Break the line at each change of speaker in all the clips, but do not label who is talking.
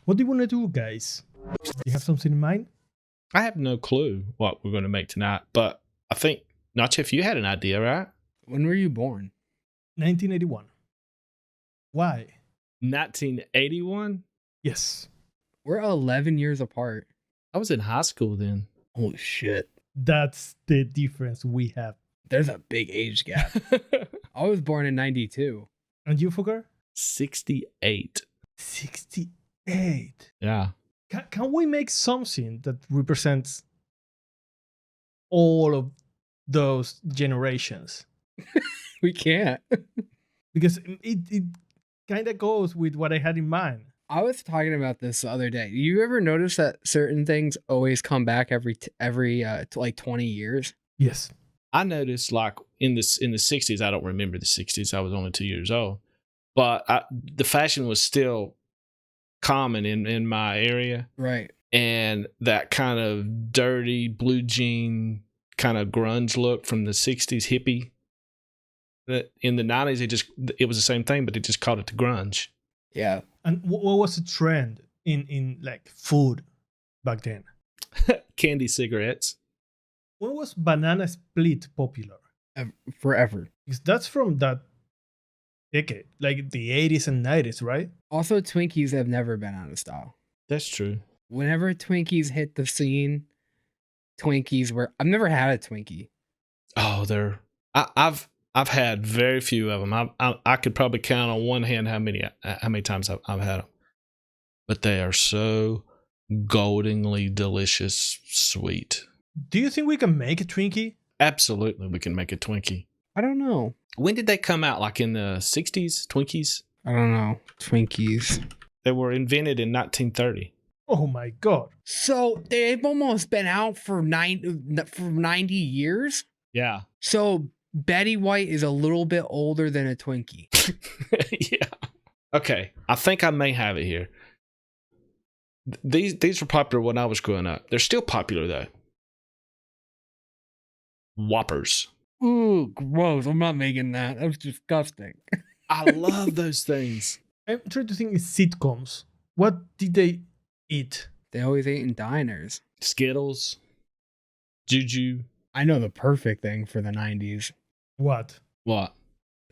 What do you want to do, guys? You have something in mind?
I have no clue what we're going to make tonight, but I think, Nacho, you had an idea, right?
When were you born?
1981. Why?
1981?
Yes.
We're 11 years apart.
I was in high school then.
Holy shit.
That's the difference we have.
There's a big age gap. I was born in 92.
And you, Fugger?
68.
68.
Yeah.
Can we make something that represents all of those generations?
We can't.
Because it kind of goes with what I had in mind.
I was talking about this the other day. You ever notice that certain things always come back every like 20 years?
Yes.
I noticed, like, in the 60s, I don't remember the 60s. I was only 2 years old. But the fashion was still common in my area.
Right.
And that kind of dirty blue jean kind of grunge look from the 60s hippie. That in the 90s, it was the same thing, but they just called it the grunge.
Yeah.
And what was the trend in like food back then?
Candy cigarettes.
When was banana split popular?
Forever.
Because that's from that decade, like the 80s and 90s, right?
Also, Twinkies have never been out of style.
That's true.
Whenever Twinkies hit the scene, I've never had a Twinkie.
Oh, I've had very few of them. I could probably count on one hand how many times I've had them. But they are so goldenly delicious, sweet.
Do you think we can make a Twinkie?
Absolutely, we can make a Twinkie.
I don't know.
When did they come out? Like in the 60s, Twinkies?
I don't know. Twinkies.
They were invented in 1930.
Oh my God.
So they've almost been out for 90 years?
Yeah.
So Betty White is a little bit older than a Twinkie.
Yeah. Okay, I think I may have it here. These were popular when I was growing up. They're still popular though. Whoppers.
Ooh, gross. I'm not making that. That was disgusting.
I love those things.
I'm trying to think of sitcoms. What did they eat?
They always ate in diners.
Skittles. Juju.
I know the perfect thing for the 90s.
What?
What?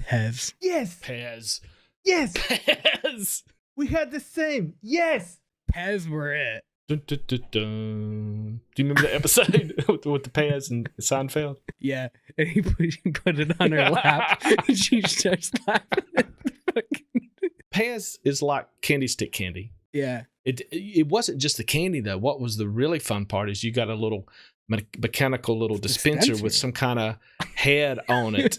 PEZ.
Yes.
PEZ.
Yes.
PEZ.
We had the same. Yes.
PEZ were it.
Dun, dun, dun, dun. Do you remember the episode with the PEZ and Seinfeld?
Yeah. And he put it on her lap. And she starts laughing.
PEZ is like candy stick candy.
Yeah.
It wasn't just the candy though. What was the really fun part is you got a little mechanical little dispenser with some kind of head on it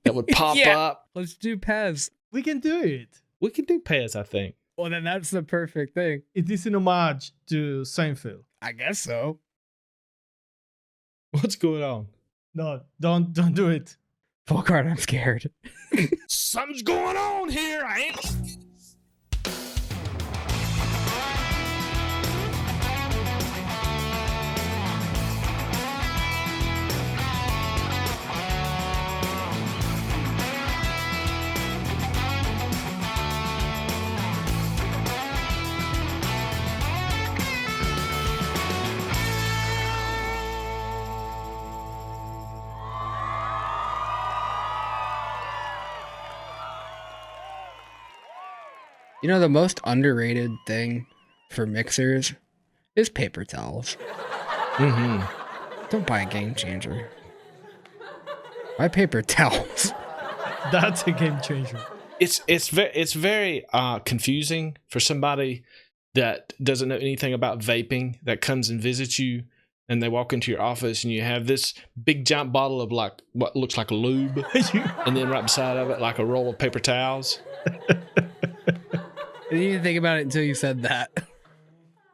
that would pop up.
Let's do PEZ.
We can do it.
We can do PEZ, I think.
Well, then that's the perfect thing.
It is an homage to Seinfeld.
I guess so.
What's going on?
No, don't do it.
Volkart, I'm scared.
Something's going on here. I ain't.
You know, the most underrated thing for mixers is paper towels.
Mm-hmm.
Don't buy a Game Changer. Buy paper towels.
That's a game changer.
It's very confusing for somebody that doesn't know anything about vaping, that comes and visits you and they walk into your office and you have this big giant bottle of like what looks like lube and then right beside of it like a roll of paper towels.
I didn't even think about it until you said that.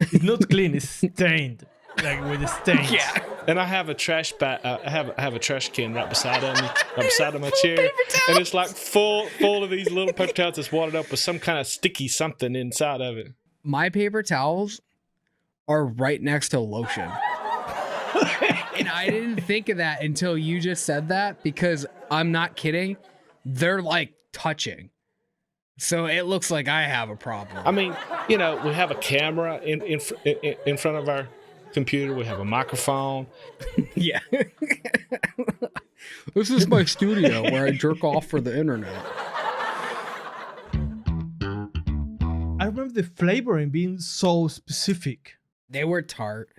It's not clean. It's stained, like with the stains.
Yeah.
And I have a trash bag. I have a trash can right beside of me, right beside of my chair, and it's like full of these little paper towels that's watered up with some kind of sticky something inside of it.
My paper towels are right next to lotion. And I didn't think of that until you just said that, because I'm not kidding. They're like touching. So it looks like I have a problem.
I mean, we have a camera in front of our computer. We have a microphone.
Yeah. This is my studio where I jerk off for the internet.
I remember the flavoring being so specific.
They were tart.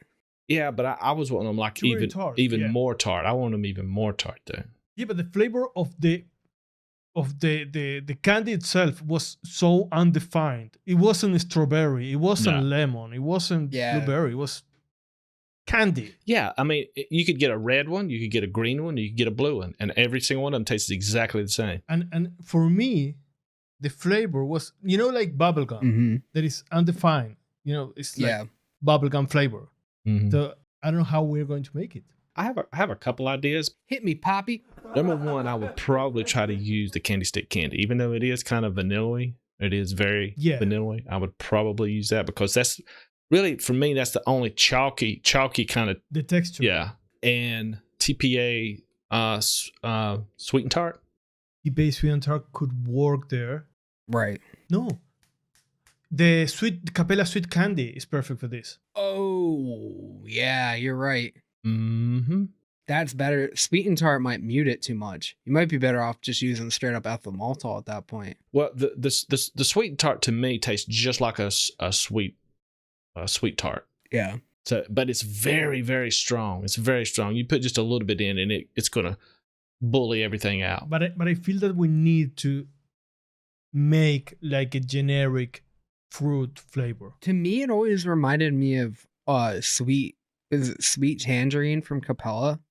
Yeah, but I was wanting them like
Too very tart,
even
yeah.
more tart. I want them even more tart though.
Yeah, but the flavor of the candy itself was so undefined. It wasn't strawberry. It wasn't
No.
lemon. It wasn't blueberry. It was candy.
Yeah, I mean, you could get a red one, you could get a green one, you could get a blue one, and every single one of them tastes exactly the same.
And for me, the flavor was, like bubblegum.
Mm-hmm.
That is undefined. It's like bubblegum flavor.
Mhm.
So I don't know how we're going to make it.
I have a couple ideas.
Hit me, Poppy.
Number one, I would probably try to use the candy stick candy, even though it is kind of vanilla-y. It is very vanilla-y. I would probably use that because that's really, for me, that's the only chalky kind of
The texture.
Yeah, and TPA sweet and tart.
TPA sweet and tart could work there.
Right.
No. The Capella sweet candy is perfect for this.
Oh, yeah, you're right.
Mm-hmm.
That's better. Sweet and tart might mute it too much. You might be better off just using straight up ethyl maltol at that point.
Well, the sweet and tart to me tastes just like a sweet tart.
Yeah.
So, but it's very, very strong. It's very strong. You put just a little bit in, and it's gonna bully everything out.
But I feel that we need to make like a generic fruit flavor.
To me, it always reminded me of sweet tangerine from Capella.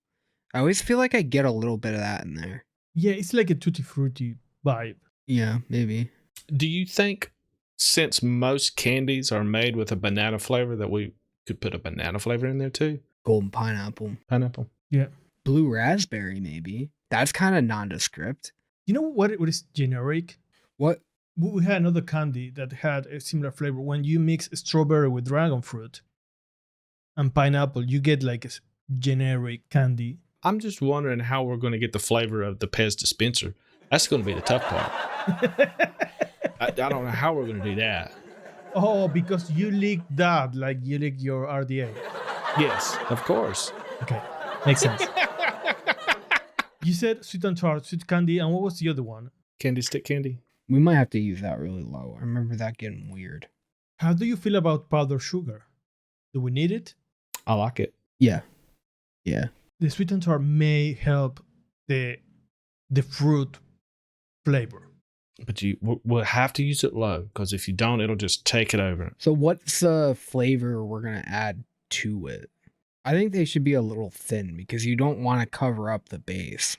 I always feel like I get a little bit of that in there.
Yeah, it's like a tutti frutti vibe.
Yeah, maybe.
Do you think, since most candies are made with a banana flavor, that we could put a banana flavor in there too?
Golden pineapple.
Pineapple.
Yeah.
Blue raspberry, maybe. That's kind of nondescript.
You know what is generic?
What?
We had another candy that had a similar flavor. When you mix strawberry with dragon fruit and pineapple, you get like a generic candy.
I'm just wondering how we're going to get the flavor of the PEZ dispenser. That's going to be the tough part. I don't know how we're going to do that.
Oh, because you leaked that, like you leaked your RDA.
Yes, of course.
Okay, makes sense. You said sweet and tart, sweet candy, and what was the other one?
Candy stick candy.
We might have to use that really low. I remember that getting weird.
How do you feel about powdered sugar? Do we need it?
I like it.
Yeah. Yeah.
The sweet and tart may help the fruit flavor.
But we'll have to use it low, because if you don't, it'll just take it over.
So what's the flavor we're going to add to it? I think they should be a little thin because you don't want to cover up the base.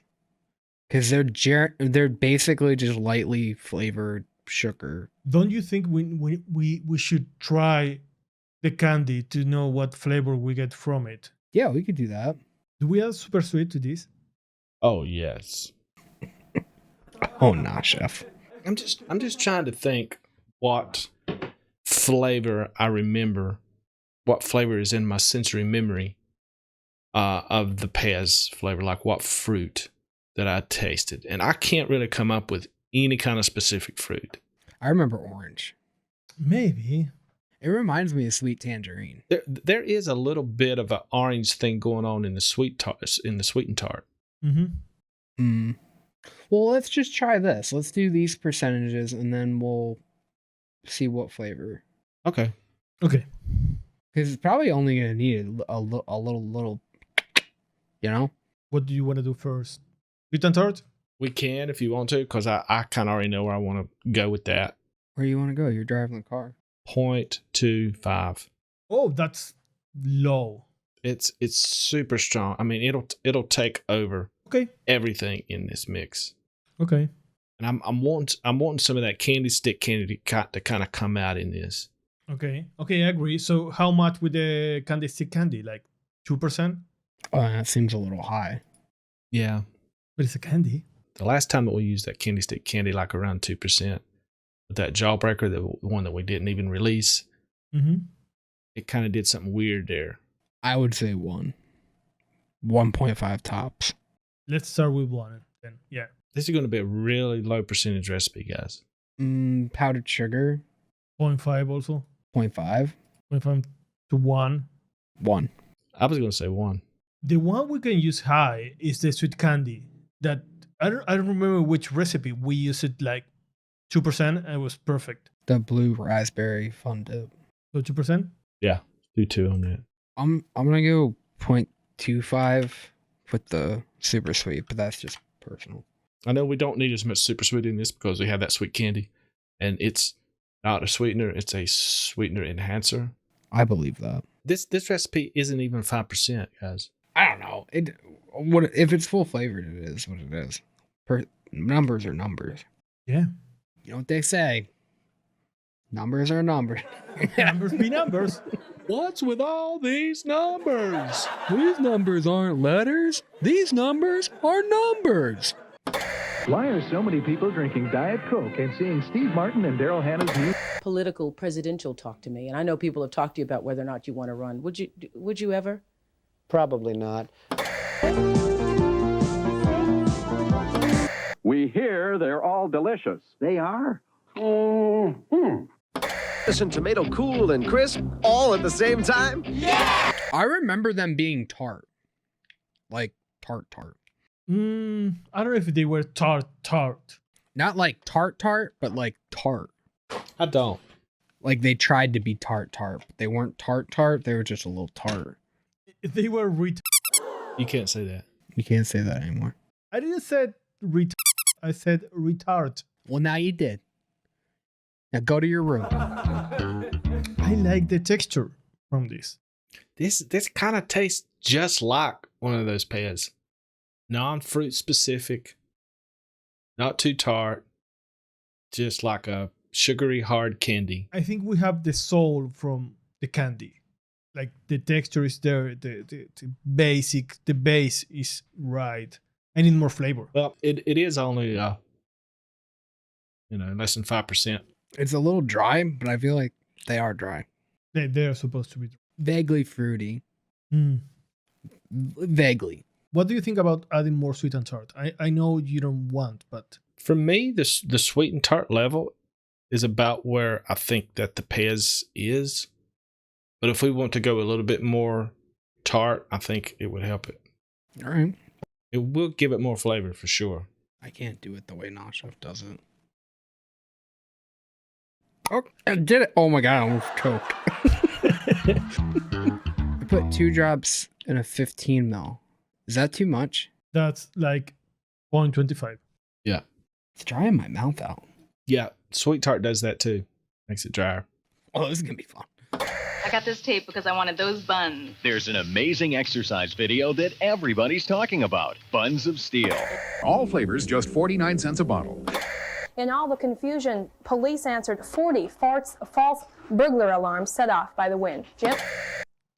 Because they're basically just lightly flavored sugar.
Don't you think we should try the candy to know what flavor we get from it?
Yeah, we could do that.
Do we add super sweet to this?
Oh, yes.
Oh, nah, chef.
I'm just trying to think what flavor I remember, what flavor is in my sensory memory of the PEZ flavor, like what fruit that I tasted. And I can't really come up with any kind of specific fruit.
I remember orange.
Maybe.
It reminds me of sweet tangerine.
There is a little bit of an orange thing going on in the sweet and tart.
Mm-hmm.
Well, let's just try this. Let's do these percentages, and then we'll see what flavor.
Okay.
Okay.
Because it's probably only going to need a little, you know?
What do you want to do first? Sweet and tart?
We can if you want to, because I kind of already know where I want to go with that.
Where do you want to go? You're driving the car.
0.25.
Oh, that's low.
It's super strong. I mean, it'll take over
Okay.
everything in this mix.
Okay.
And I'm wanting some of that candy stick candy to kind of come out in this.
Okay. Okay, I agree. So how much with the candy stick candy? Like 2%?
Oh, that seems a little high.
Yeah.
But it's a candy.
The last time that we used that candy stick candy, like around 2%, with that Jawbreaker, the one that we didn't even release, it kind of did something weird there.
I would say 1.5 tops.
Let's start with one then. Yeah.
This is going to be a really low percentage recipe, guys.
Powdered sugar,
0.5 also.
0.5.
0.5 to 1.
1.
I was going to say 1.
The one we can use high is the sweet candy. That I don't remember which recipe. We used it like 2% and it was perfect.
The blue raspberry fun dip.
So 2%?
Yeah, do 2 on that.
I'm gonna go 0.25 with the super sweet, but that's just personal.
I know we don't need as much super sweet in this because we have that sweet candy, and it's not a sweetener; it's a sweetener enhancer.
I believe that.
This recipe isn't even 5%, guys.
I don't know. What if it's full flavored? It is what it is. Numbers are numbers.
Yeah.
You know what they say? Numbers are numbers.
Numbers be numbers.
What's with all these numbers?
These numbers aren't letters. These numbers are numbers.
Why are so many people drinking Diet Coke and seeing Steve Martin and Daryl Hannah's new
political presidential talk to me? And I know people have talked to you about whether or not you want to run. Would you ever?
Probably not.
We hear they're all delicious. They are?
And tomato cool and crisp all at the same time?
I remember them being tart. Like tart.
I don't know if they were tart.
Not like tart, but like tart.
I don't.
Like they tried to be tart, but they weren't tart. They were just a little tart.
They were
You can't say that.
You can't say that anymore.
I didn't say I said retard.
Well, now you did. Now go to your room.
I like the texture from this.
This kind of tastes just like one of those PEZ. Non-fruit specific. Not too tart. Just like a sugary hard candy.
I think we have the soul from the candy. Like the texture is there, the base is right. I need more flavor.
Well, it is only less than 5%.
It's a little dry, but I feel like they are dry.
They're supposed to be.
Vaguely fruity. Vaguely.
What do you think about adding more sweet and tart? I know you don't want, but
For me, the sweet and tart level is about where I think that the PEZ is. But if we want to go a little bit more tart, I think it would help it.
All right.
It will give it more flavor for sure.
I can't do it the way Noshef does it. Oh, I did it. Oh my God, I almost choked. I put 2 drops in a 15 ml. Is that too much?
that's like 0.25.
Yeah.
It's drying my mouth out.
Yeah. Sweet tart does that too. Makes it drier.
Oh, this is going to be fun.
I got this tape because I wanted those buns.
There's an amazing exercise video that everybody's talking about. Buns of Steel.
All flavors just 49 cents a bottle.
In all the confusion, police answered 40 false burglar alarms set off by the wind. Jim?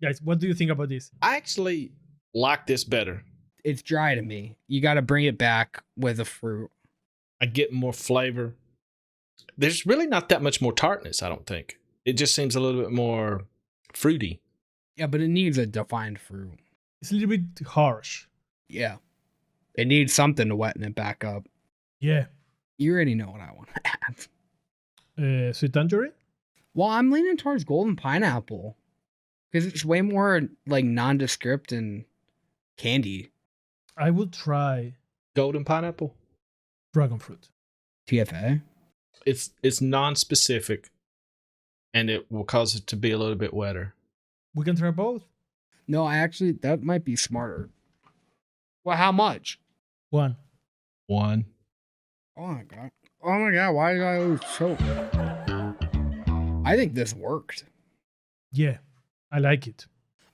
Guys, what do you think about this?
I actually like this better.
It's dry to me. You got to bring it back with a fruit.
I get more flavor. There's really not that much more tartness, I don't think. It just seems a little bit more fruity.
Yeah, but it needs a defined fruit.
It's a little bit harsh.
Yeah. It needs something to wetten it back up.
Yeah.
You already know what I want to add.
Sweet tangerine?
Well, I'm leaning towards golden pineapple. Because it's way more like nondescript and candy.
I will try
Golden pineapple?
dragon fruit.
TFA?
It's non-specific, and it will cause it to be a little bit wetter.
We can try both.
No, that might be smarter. Well, how much?
1.
1.
Oh my God. Oh my God, why did I always choke? I think this worked.
Yeah, I like it.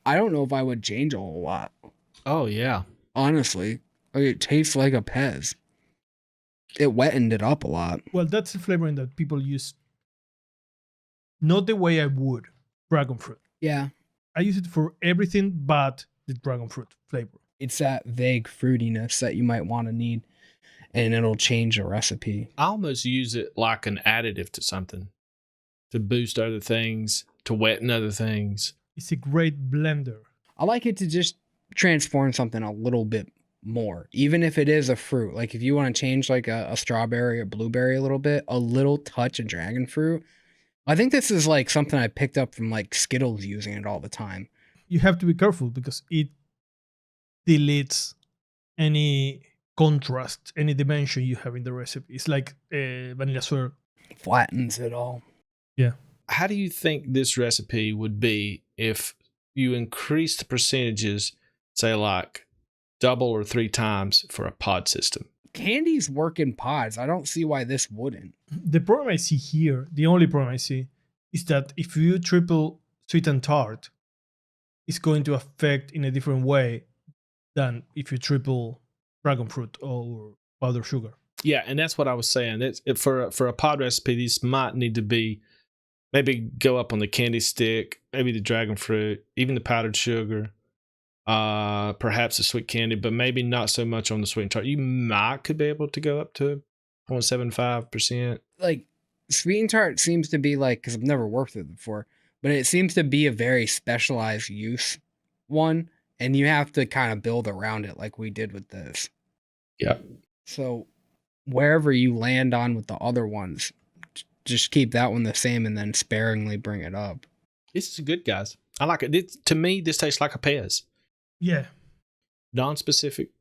I don't know if I would change a whole lot.
Oh, yeah.
Honestly. Like, it tastes like a PEZ. It wettened it up a lot.
Well, that's the flavoring that people use. Not the way I would dragon fruit.
Yeah.
I use it for everything but the dragon fruit flavor.
It's that vague fruitiness that you might want to need, and it'll change a recipe.
I almost use it like an additive to something, to boost other things, to wetten other things.
It's a great blender.
I like it to just transform something a little bit more, even if it is a fruit. Like if you want to change like a strawberry or blueberry a little touch of dragon fruit. I think this is like something I picked up from like Skittles using it all the time.
You have to be careful because it deletes any contrast, any dimension you have in the recipe. It's like vanilla swirl.
Flattens it all.
Yeah.
How do you think this recipe would be if you increase the percentages, say like double or 3 times for a pod system?
Candies work in pods. I don't see why this wouldn't.
The problem I see here, the only problem I see, is that if you triple sweet and tart, it's going to affect in a different way than if you triple dragon fruit or powdered sugar.
Yeah, and that's what I was saying. For a pod recipe, these might need to be maybe go up on the candy stick, maybe the dragon fruit, even the powdered sugar, perhaps the sweet candy, but maybe not so much on the sweet and tart. You could be able to go up to 0.75%.
Like sweet and tart seems to be like, because I've never worked with it before, but it seems to be a very specialized use one, and you have to kind of build around it like we did with this.
Yeah.
So wherever you land on with the other ones, just keep that one the same and then sparingly bring it up.
This is good, guys. I like it. To me, this tastes like a PEZ.
Yeah.
Non-specific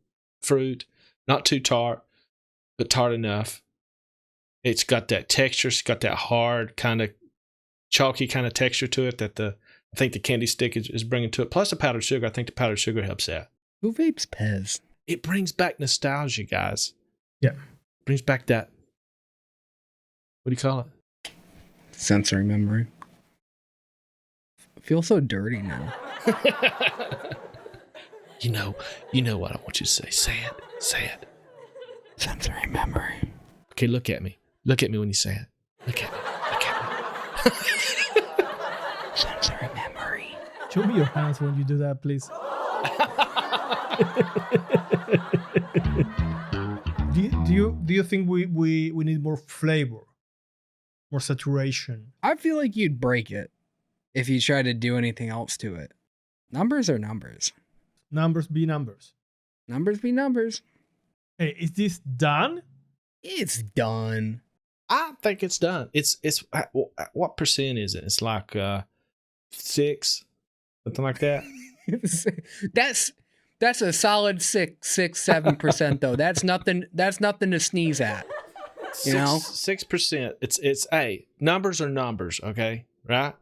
fruit, not too tart, but tart enough. It's got that texture. It's got that hard kind of chalky kind of texture to it that I think the candy stick is bringing to it. Plus the powdered sugar. I think the powdered sugar helps that.
Who vapes PEZ?
It brings back nostalgia, guys.
Yeah.
Brings back that, what do you call it?
Sensory memory. I feel so dirty now.
You know what I want you to say. Say it.
Sensory memory.
Okay, look at me. Look at me when you say it. Look at me.
Sensory memory.
Show me your hands when you do that, please. Do you think we need more flavor, more saturation?
I feel like you'd break it if you try to do anything else to it. Numbers are numbers.
Numbers be numbers.
Numbers be numbers.
Hey, is this done?
It's done.
I think it's done. It's what percent is it? It's like 6, something like that.
That's a solid 7% though. That's nothing to sneeze at. You know?
6%. It's numbers are numbers, okay? Right?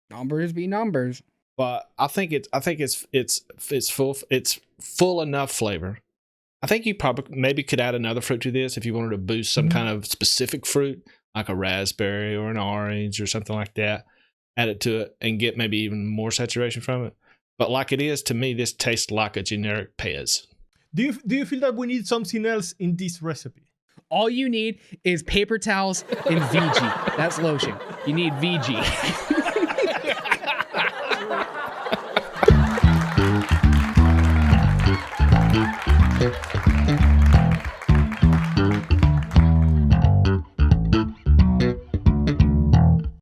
Numbers be numbers.
But I think it's full enough flavor. I think you probably maybe could add another fruit to this if you wanted to boost some kind of specific fruit, like a raspberry or an orange or something like that. Add it to it and get maybe even more saturation from it. But like it is, to me, this tastes like a generic PEZ.
Do you feel that we need something else in this recipe?
All you need is paper towels and VG. That's lotion. You need VG.